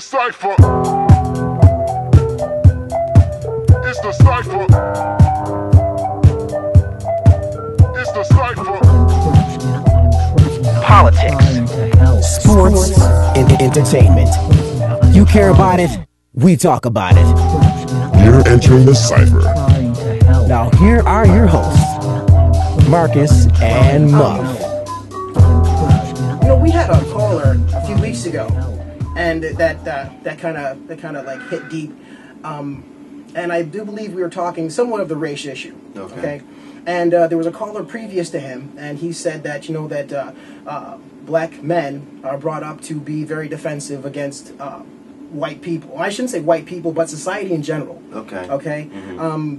Cipher. It's the Cipher. It's the Cipher. Politics, sports, and entertainment. You care about it, we talk about it. You're entering the Cipher. Now here are your hosts, Marcus and Muff. You know, we had a caller a few weeks ago, and that kind of like hit deep. And I do believe we were talking somewhat of the race issue. Okay? And there was a caller previous to him, and he said that black men are brought up to be very defensive against white people. I shouldn't say white people, but society in general. Okay. Okay. Mm-hmm.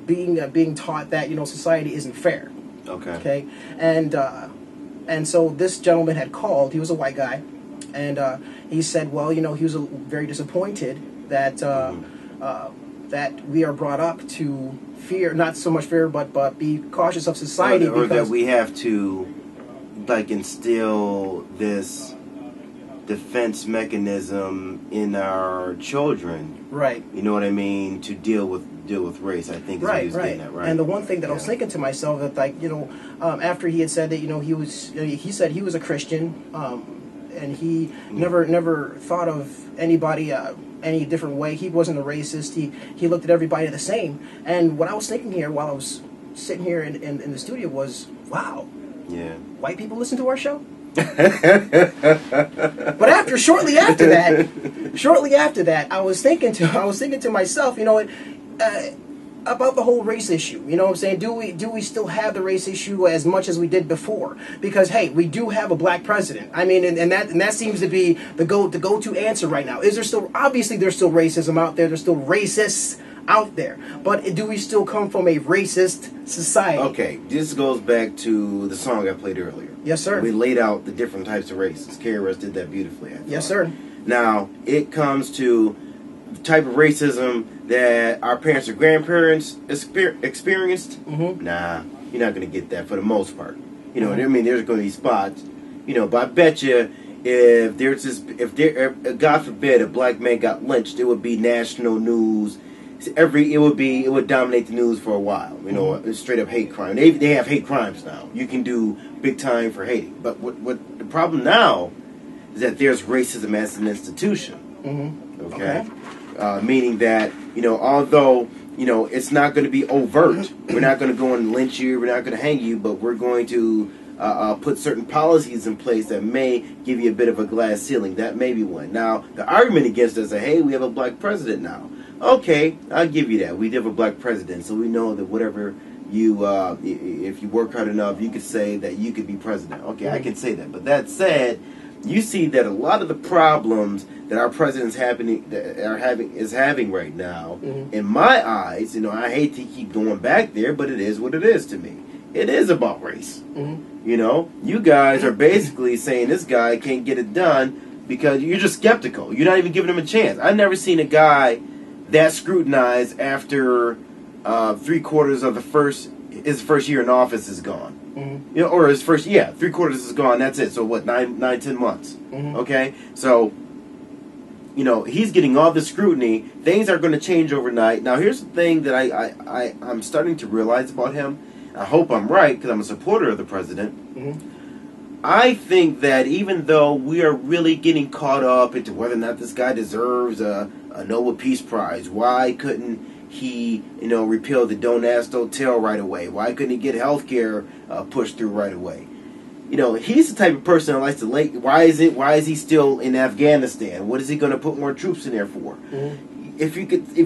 Being taught that society isn't fair. Okay. Okay. And so this gentleman had called. He was a white guy, and he said, well, he was very disappointed that that we are brought up to fear, not so much fear, but be cautious of society, or because that we have to instill this defense mechanism in our children. Right. You know what I mean? To deal with race, I think is what he was getting at, right? And the one thing that I was thinking to myself that after he had said that he said he was a Christian, and he never thought of anybody any different way. He wasn't a racist. He looked at everybody the same. And what I was thinking here while I was sitting here in the studio was, wow, yeah, white people listen to our show. But shortly after that, I was thinking to myself, about the whole race issue. You know what I'm saying? Do we still have the race issue as much as we did before? Because hey, we do have a black president. I mean, and that seems to be the go-to answer right now. Is there still, obviously there's still racism out there. There's still racists out there. But do we still come from a racist society? Okay, this goes back to the song I played earlier. Yes, sir. We laid out the different types of races. KRS did that beautifully, I thought. Yes, sir. Now, it comes to the type of racism that our parents or grandparents experienced. Mm-hmm. Nah, you're not going to get that for the most part. You know, I mean, there's going to be spots. But I bet you if God forbid a black man got lynched, it would be national news. It would dominate the news for a while. Straight up hate crime. They have hate crimes now. You can do big time for hating. But what the problem now is that there's racism as an institution. Mm-hmm. Okay. Meaning that although it's not going to be overt, we're not going to go and lynch you, we're not going to hang you, but we're going to put certain policies in place that may give you a bit of a glass ceiling. That may be one. Now, the argument against us is, hey, we have a black president now. Okay, I'll give you that. We have a black president, so we know that whatever you, if you work hard enough, you could say that you could be president. Okay, I can say that. But that said, you see that a lot of the problems that our president is having right now, in my eyes, I hate to keep going back there, but it is what it is to me. It is about race. Mm-hmm. You guys are basically saying this guy can't get it done because you're just skeptical. You're not even giving him a chance. I've never seen a guy that scrutinized after 3/4 of his first year in office is gone. Mm-hmm. Or his first, 3/4 is gone. That's it. So what? 9-10 months. Mm-hmm. Okay. So he's getting all this scrutiny. Things are going to change overnight. Now here's the thing that I'm starting to realize about him. I hope I'm right because I'm a supporter of the president. Mm-hmm. I think that even though we are really getting caught up into whether or not this guy deserves a Nobel Peace Prize, why couldn't he, repeal the Don't Ask, Don't Tell right away? Why couldn't he get health care pushed through right away? He's the type of person that likes to why is he still in Afghanistan? What is he going to put more troops in there for? Mm-hmm. If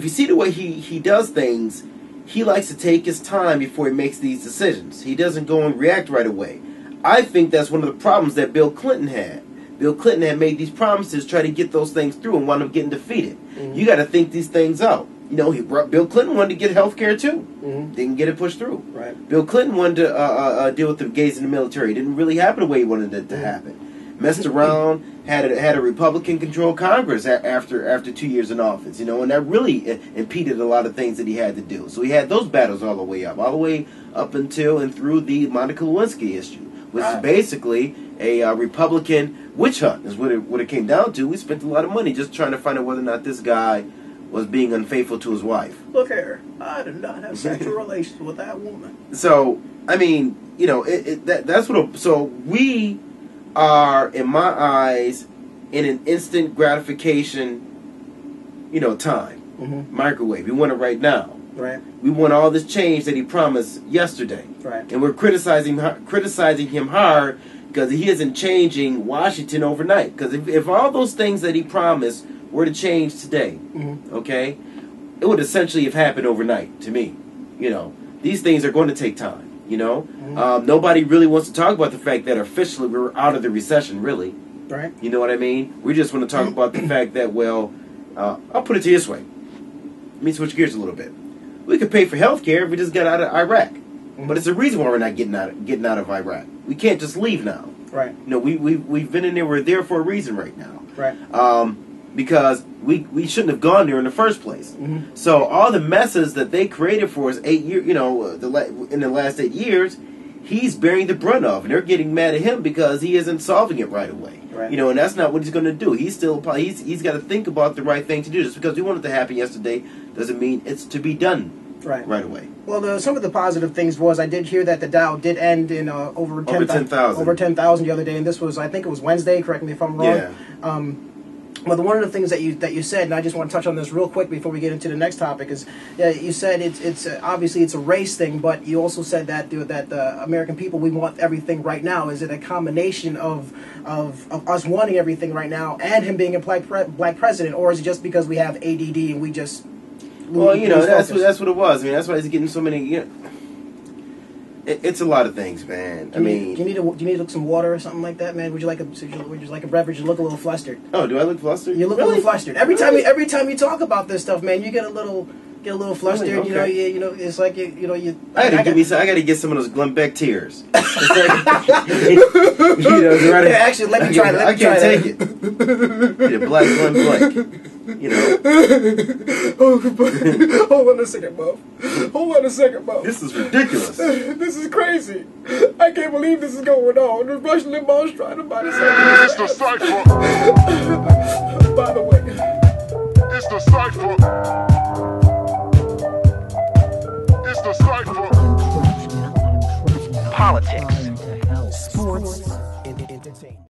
you see the way he does things, he likes to take his time before he makes these decisions. He doesn't go and react right away. I think that's one of the problems that Bill Clinton had. Bill Clinton had made these promises, try to get those things through, and wound up getting defeated. Mm-hmm. You got to think these things out. Bill Clinton wanted to get health care too. Mm-hmm. Didn't get it pushed through. Right. Bill Clinton wanted to deal with the gays in the military. Didn't really happen the way he wanted it to happen. Messed around, had a Republican-controlled Congress after 2 years in office, and that really impeded a lot of things that he had to do. So he had those battles all the way up until and through the Monica Lewinsky issue, which is basically a Republican witch hunt. Is what it came down to. We spent a lot of money just trying to find out whether or not this guy was being unfaithful to his wife. Look here, I did not have sexual relations with that woman. So, I mean, you know, that's what. So we are, in my eyes, in an instant gratification, you know, time. Microwave. We want it right now. Right. We want all this change that he promised yesterday. Right. And we're criticizing him hard because he isn't changing Washington overnight. Because if all those things that he promised were to change today, okay, it would essentially have happened overnight to me. You know, these things are going to take time. You know, nobody really wants to talk about the fact that officially we're out of the recession. Really, right? You know what I mean? We just want to talk about the fact that, well, I'll put it to you this way. Let me switch gears a little bit. We could pay for health care if we just got out of Iraq, but it's a reason why we're not getting out of Iraq. We can't just leave now. Right. You know, we've been in there. We're there for a reason right now. Right. Because we shouldn't have gone there in the first place. So all the messes that they created for us 8 years, you know, in the last 8 years, he's bearing the brunt of, and they're getting mad at him because he isn't solving it right away. Right. You know, and that's not what he's going to do. He's got to think about the right thing to do. Just because we want it to happen yesterday doesn't mean it's to be done right away. Well, some of the positive things was I did hear that the Dow did end in over 10,000 the other day, and this was, I think it was Wednesday. Correct me if I'm wrong. Yeah. Well, one of the things that you said, and I just want to touch on this real quick before we get into the next topic, is you said it's obviously it's a race thing, but you also said that the American people, we want everything right now. Is it a combination of us wanting everything right now and him being a black president, or is it just because we have ADD and we just that's what it was. I mean, that's why he's getting so many. You know, it's a lot of things, man. Do you need some water or something like that, man? Would you like a beverage? You look a little flustered. Oh, do I look flustered? You look a little flustered. Every time you talk about this stuff, man, you get a little flustered. Really? Okay. You know, it's like you. I gotta get some of those Glenbeck tears. Actually, let me try that. I can't take it. Get a black Glenbeck. You know. Hold on a second, Buff. This is ridiculous. This is crazy. I can't believe this is going on. Rush Limbaugh's trying to buy this. It's the Cipher. By the way, It's the Cipher. It's the Cipher. Politics, sports, and entertainment.